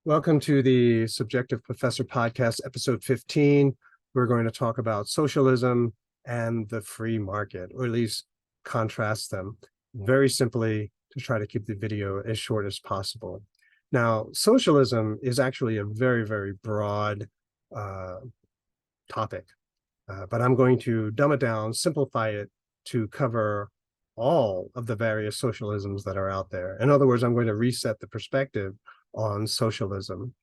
Welcome to the Subjective Professor Podcast, episode 15. We're going to talk about socialism and the free market, or at least contrast them very simply to try to keep the video as short as possible. Now, socialism is actually a very, very broad topic, but I'm going to dumb it down, simplify it to cover all of the various socialisms that are out there. In other words, I'm going to reset the perspective on socialism.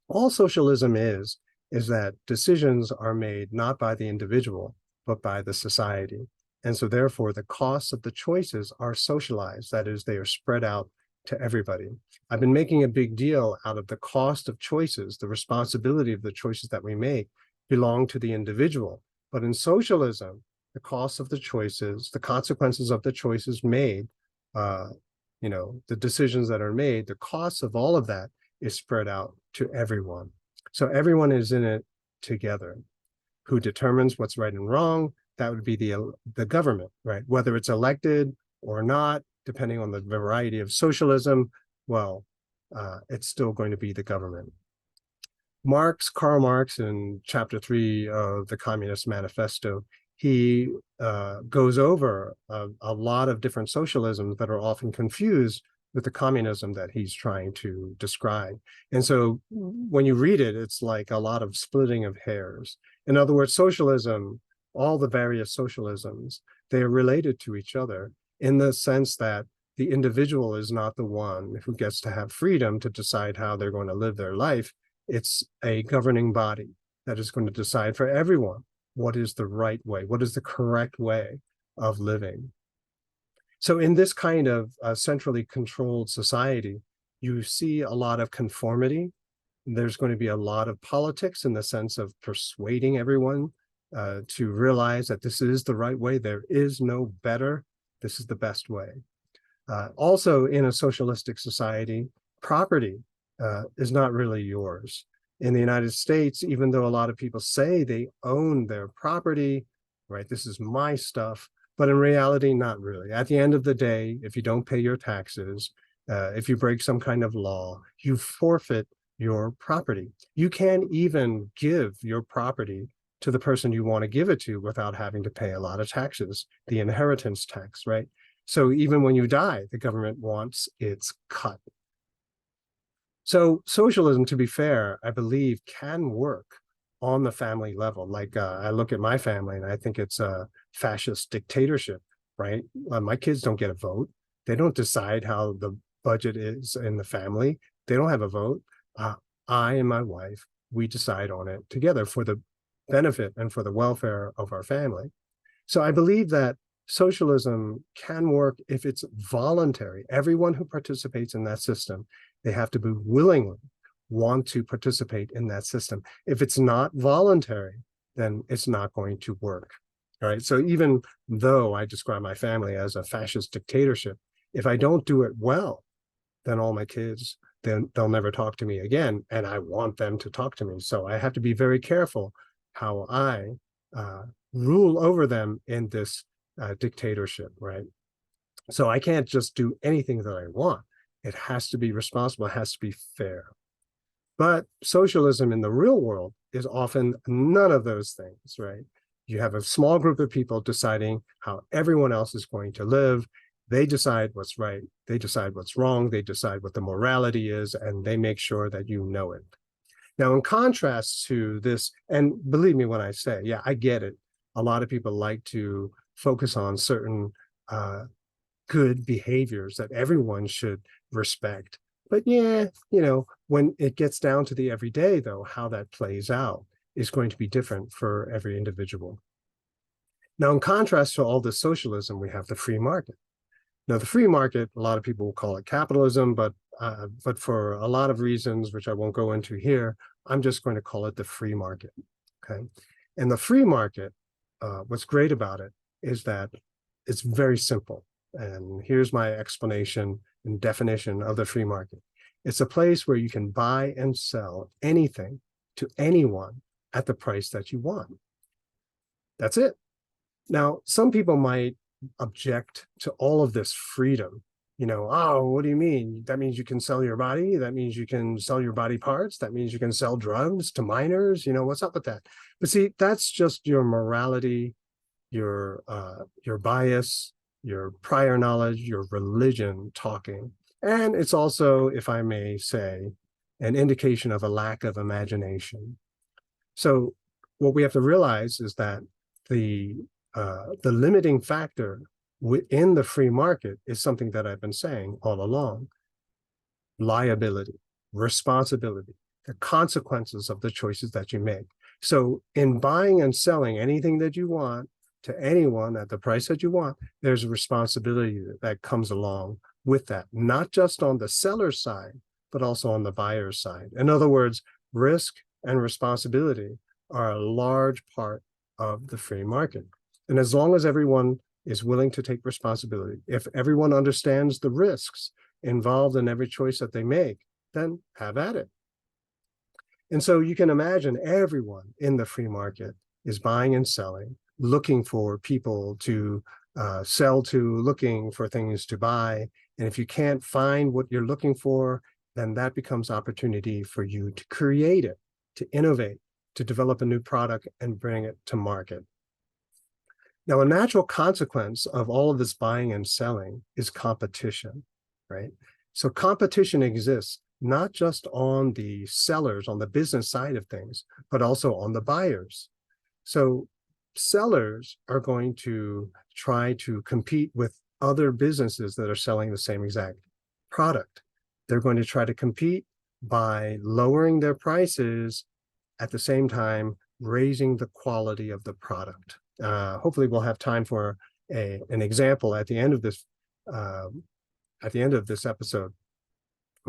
All socialism is that decisions are made not by the individual, but by the society. And so therefore, the costs of the choices are socialized. That is, they are spread out to everybody. I've been making a big deal out of the cost of choices. The responsibility of the choices that we make belong to the individual. But in socialism, the cost of the choices, the consequences of the choices made, the decisions that are made, the costs of all of that is spread out to everyone. So everyone is in it together. Who determines what's right and wrong? That would be the government, right? Whether it's elected or not, depending on the variety of socialism, well, it's still going to be the government. Karl Marx, in chapter 3 of the Communist Manifesto, he goes over a lot of different socialisms that are often confused with the communism that he's trying to describe. And so when you read it, it's like a lot of splitting of hairs. In other words, socialism, all the various socialisms, they are related to each other in the sense that the individual is not the one who gets to have freedom to decide how they're going to live their life. It's a governing body that is going to decide for everyone what is the right way, what is the correct way of living. So in this kind of centrally controlled society, you see a lot of conformity. There's going to be a lot of politics in the sense of persuading everyone to realize that this is the right way. There is no better. This is the best way. Also, in a socialistic society, property is not really yours. In the United States, even though a lot of people say they own their property, right, this is my stuff, but in reality, not really. At the end of the day, if you don't pay your taxes, if you break some kind of law, you forfeit your property. You can't even give your property to the person you want to give it to without having to pay a lot of taxes, the inheritance tax, right? So even when you die, the government wants its cut. So socialism, to be fair, I believe can work on the family level. Like I look at my family and I think it's a fascist dictatorship, right? My kids don't get a vote. They don't decide how the budget is in the family. They don't have a vote. I and my wife, we decide on it together for the benefit and for the welfare of our family. So I believe that socialism can work if it's voluntary. Everyone who participates in that system, they have to be willingly want to participate in that system. If it's not voluntary, then it's not going to work. All right. So even though I describe my family as a fascist dictatorship, if I don't do it well, then all my kids, then they'll never talk to me again. And I want them to talk to me. So I have to be very careful how I rule over them in this dictatorship, right? So I can't just do anything that I want. It has to be responsible, it has to be fair. But socialism in the real world is often none of those things, right? You have a small group of people deciding how everyone else is going to live. They decide what's right, they decide what's wrong, they decide what the morality is, and they make sure that you know it. Now, in contrast to this, and believe me when I say, yeah, I get it. A lot of people like to focus on certain good behaviors that everyone should respect. But yeah, when it gets down to the everyday, though, how that plays out is going to be different for every individual. Now, in contrast to all this socialism, we have the free market. Now, the free market, a lot of people will call it capitalism, but for a lot of reasons, which I won't go into here, I'm just going to call it the free market, okay? And the free market, what's great about it is that it's very simple. And here's my explanation and definition of the free market. It's a place where you can buy and sell anything to anyone at the price that you want. That's it. Now, some people might object to all of this freedom. Oh, what do you mean? That means you can sell your body? That means you can sell your body parts? That means you can sell drugs to minors? What's up with that? But see, that's just your morality, your bias, your prior knowledge, your religion talking. And it's also, if I may say, an indication of a lack of imagination. So what we have to realize is that the limiting factor within the free market is something that I've been saying all along: liability, responsibility, the consequences of the choices that you make. So in buying and selling anything that you want to anyone at the price that you want, there's a responsibility that comes along with that, not just on the seller's side, but also on the buyer's side. In other words, risk and responsibility are a large part of the free market. And as long as everyone is willing to take responsibility, if everyone understands the risks involved in every choice that they make, then have at it. And so you can imagine everyone in the free market is buying and selling, looking for people to sell to, looking for things to buy. And if you can't find what you're looking for, then that becomes opportunity for you to create it, to innovate, to develop a new product and bring it to market. Now, a natural consequence of all of this buying and selling is competition, right? So competition exists not just on the sellers, on the business side of things, but also on the buyers. So sellers are going to try to compete with other businesses that are selling the same exact product. They're going to try to compete by lowering their prices, at the same time raising the quality of the product. Hopefully we'll have time for an example at the end of this episode.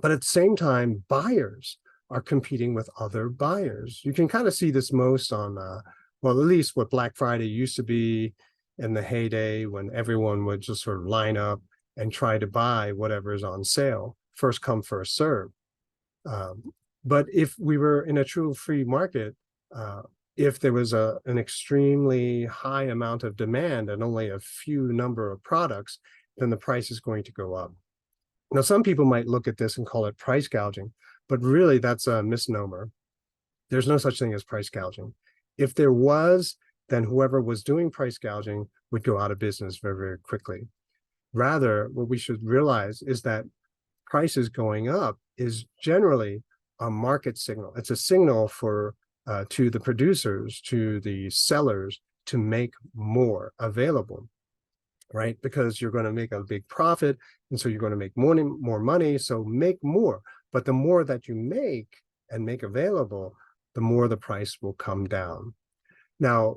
But at the same time, buyers are competing with other buyers. You can kind of see this most on, well, at least what Black Friday used to be in the heyday, when everyone would just sort of line up and try to buy whatever is on sale, first come, first serve. But if we were in a true free market, if there was an extremely high amount of demand and only a few number of products, then the price is going to go up. Now, some people might look at this and call it price gouging, but really that's a misnomer. There's no such thing as price gouging. If there was, then whoever was doing price gouging would go out of business very, very quickly. Rather, what we should realize is that prices going up is generally a market signal. It's a signal for to the producers, to the sellers, to make more available, right? Because you're going to make a big profit, and so you're going to make more money, so make more. But the more that you make and make available, the more the price will come down. Now,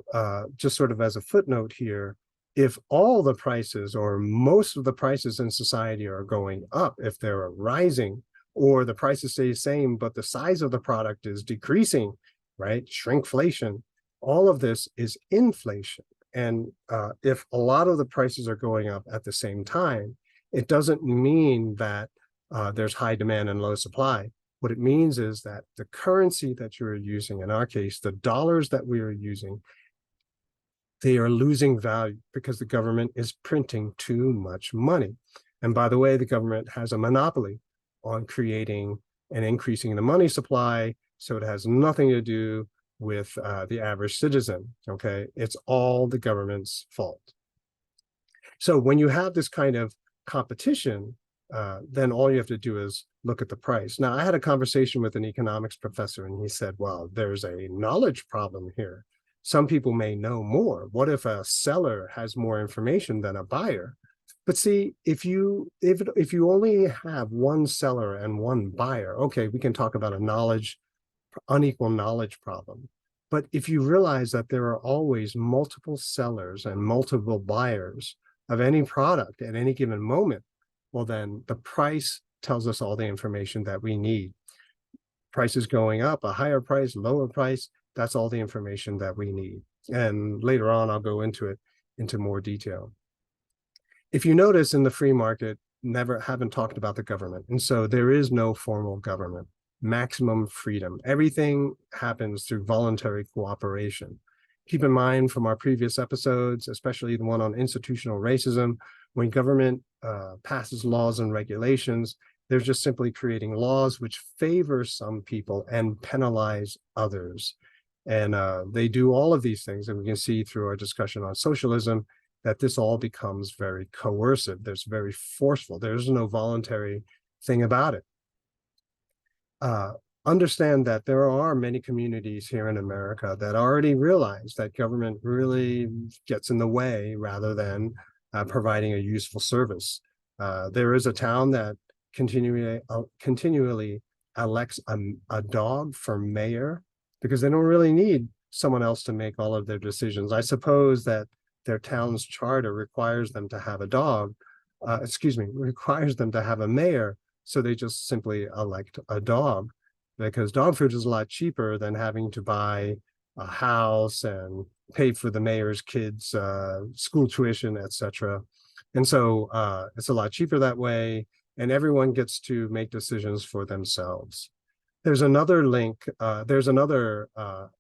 just sort of as a footnote here, if all the prices or most of the prices in society are going up, if they're rising, or the prices stay the same, but the size of the product is decreasing, right? Shrinkflation, all of this is inflation. And if a lot of the prices are going up at the same time, it doesn't mean that there's high demand and low supply. What it means is that the currency that you're using, in our case, the dollars that we are using, they are losing value because the government is printing too much money. And by the way, the government has a monopoly on creating and increasing the money supply, so it has nothing to do with the average citizen, okay? It's all the government's fault. So when you have this kind of competition, then all you have to do is look at the price. Now, I had a conversation with an economics professor, and he said, well, there's a knowledge problem here. Some people may know more. What if a seller has more information than a buyer? But see, if you only have one seller and one buyer, okay, we can talk about a unequal knowledge problem. But if you realize that there are always multiple sellers and multiple buyers of any product at any given moment, well, then the price tells us all the information that we need. Prices going up, a higher price, lower price, that's all the information that we need. And later on, I'll go into more detail. If you notice, in the free market, haven't talked about the government. And so there is no formal government, maximum freedom. Everything happens through voluntary cooperation. Keep in mind from our previous episodes, especially the one on institutional racism, when government passes laws and regulations. They're just simply creating laws which favor some people and penalize others. And they do all of these things. And we can see through our discussion on socialism that this all becomes very coercive. There's very forceful. There's no voluntary thing about it. Understand that there are many communities here in America that already realize that government really gets in the way rather than providing a useful service. There is a town that continually elects a dog for mayor because they don't really need someone else to make all of their decisions. I suppose that their town's charter requires them to have a dog, requires them to have a mayor, so they just simply elect a dog because dog food is a lot cheaper than having to buy a house and pay for the mayor's kids' school tuition, etc. And so it's a lot cheaper that way, and everyone gets to make decisions for themselves. There's another link, there's another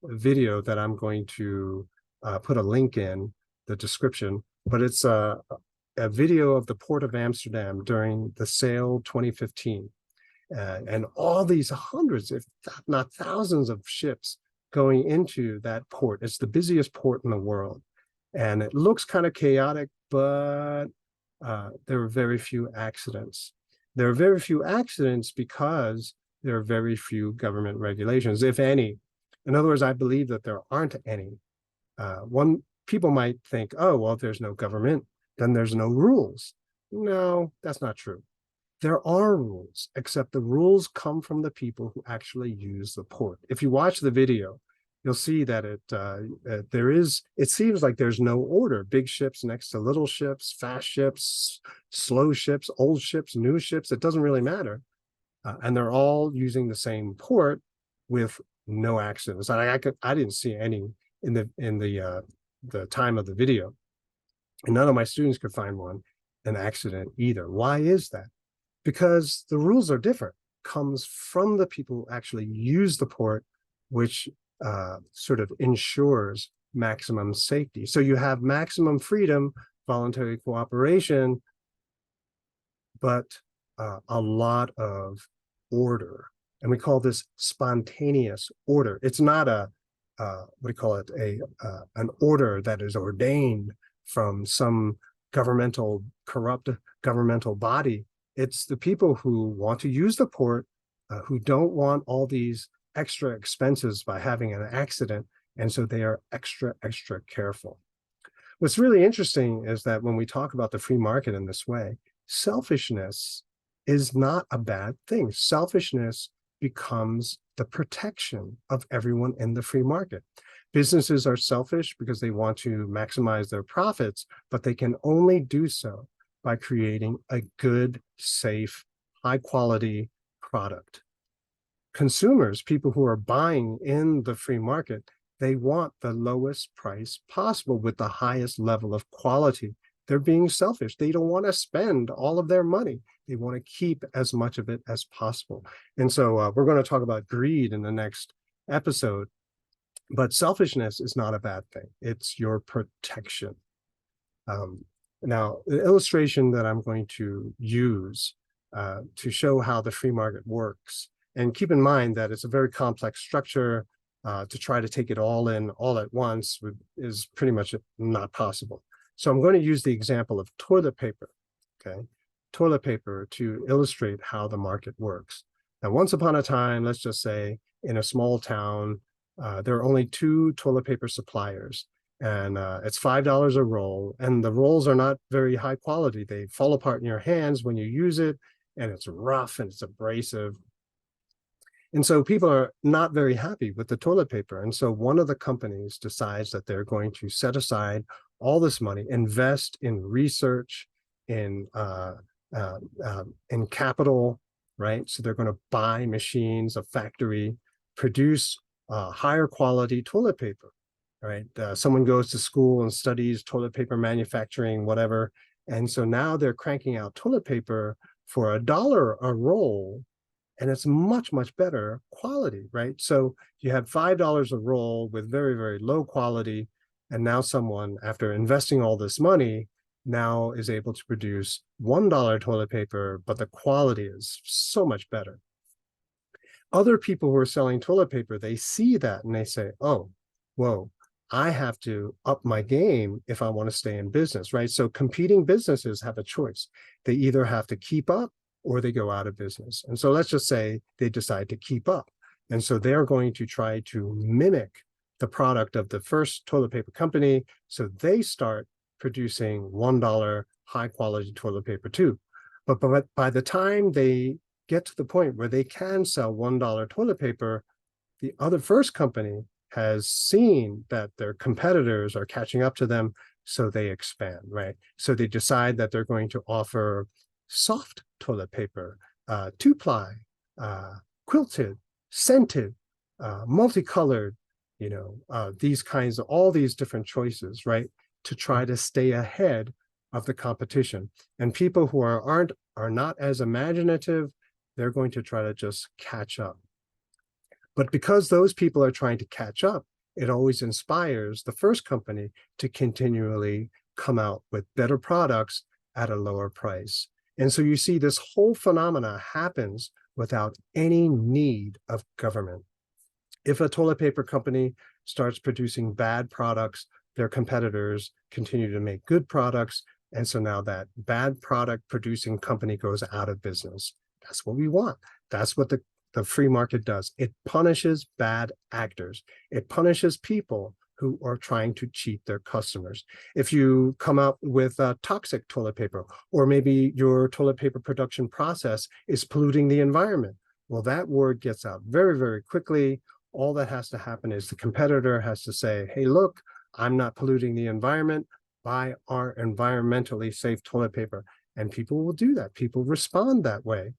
video that I'm going to put a link in the description, but it's a video of the Port of Amsterdam during the sale 2015. And all these hundreds, if not thousands of ships going into that port. It's the busiest port in the world. And it looks kind of chaotic, but there are very few accidents. There are very few accidents because there are very few government regulations, if any. In other words, I believe that there aren't any. People might think, oh, well, if there's no government, then there's no rules. No, that's not true. There are rules, except the rules come from the people who actually use the port. If you watch the video, you'll see that it seems like there's no order. Big ships next to little ships, fast ships, slow ships, old ships, new ships, it doesn't really matter. And they're all using the same port with no accidents. And I didn't see any in the time of the video. And none of my students could find an accident either. Why is that? Because the rules are different. Comes from the people who actually use the port, which sort of ensures maximum safety. So you have maximum freedom, voluntary cooperation, but a lot of order. And we call this spontaneous order. It's not an order that is ordained from some corrupt governmental body. It's the people who want to use the port, who don't want all these extra expenses by having an accident, and so they are extra careful. What's really interesting is that when we talk about the free market in this way, selfishness is not a bad thing. Selfishness becomes the protection of everyone in the free market. Businesses are selfish because they want to maximize their profits, but they can only do so by creating a good, safe, high-quality product. Consumers, people who are buying in the free market, they want the lowest price possible with the highest level of quality. They're being selfish. They don't want to spend all of their money. They want to keep as much of it as possible. And so we're going to talk about greed in the next episode. But selfishness is not a bad thing. It's your protection. Now, the illustration that I'm going to use to show how the free market works, and keep in mind that it's a very complex structure. To try to take it all in all at once is pretty much not possible. So I'm going to use the example of toilet paper, okay? Toilet paper to illustrate how the market works. Now, once upon a time, let's just say in a small town, there are only 2 toilet paper suppliers, and it's $5 a roll, and the rolls are not very high quality. They fall apart in your hands when you use it, and it's rough and it's abrasive. And so people are not very happy with the toilet paper. And so one of the companies decides that they're going to set aside all this money, invest in research, in capital, right? So they're going to buy machines, a factory, produce higher quality toilet paper, right? Someone goes to school and studies toilet paper manufacturing, whatever. And so now they're cranking out toilet paper for $1 a roll, and it's much better quality, right? So you have $5 a roll with very low quality, and now someone, after investing all this money, now is able to produce $1 toilet paper, but the quality is so much better. Other people who are selling toilet paper, they see that and they say, oh, whoa, I have to up my game if I want to stay in business, right? So competing businesses have a choice. They either have to keep up or they go out of business. And so let's just say they decide to keep up. And so they're going to try to mimic the product of the first toilet paper company. So they start producing $1 high quality toilet paper too. But by the time they get to the point where they can sell $1 toilet paper, the other first company has seen that their competitors are catching up to them, so they expand, right? So they decide that they're going to offer soft toilet paper, two-ply, quilted, scented, multicolored, these kinds of, all these different choices, right? To try to stay ahead of the competition. And people who are not as imaginative, they're going to try to just catch up. But because those people are trying to catch up, it always inspires the first company to continually come out with better products at a lower price. And so you see this whole phenomena happens without any need of government. If a toilet paper company starts producing bad products, their competitors continue to make good products. And so now that bad product producing company goes out of business. That's what we want. That's what the free market does. It punishes bad actors. It punishes people who are trying to cheat their customers. If you come out with toxic toilet paper, or maybe your toilet paper production process is polluting the environment, well, that word gets out very, very quickly. All that has to happen is the competitor has to say, hey, look, I'm not polluting the environment. Buy our environmentally safe toilet paper. And people will do that. People respond that way.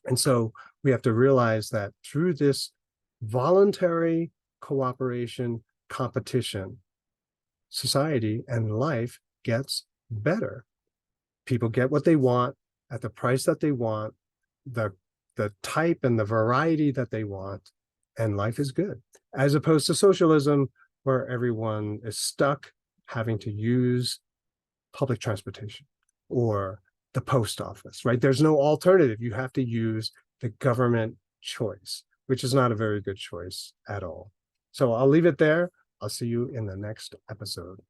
And so we have to realize that through this voluntary cooperation, competition, society and life gets better. People get what they want at the price that they want, the type and the variety that they want, and life is good. As opposed to socialism, where everyone is stuck having to use public transportation or the post office, right? There's no alternative. You have to use the government choice, which is not a very good choice at all. So I'll leave it there. I'll see you in the next episode.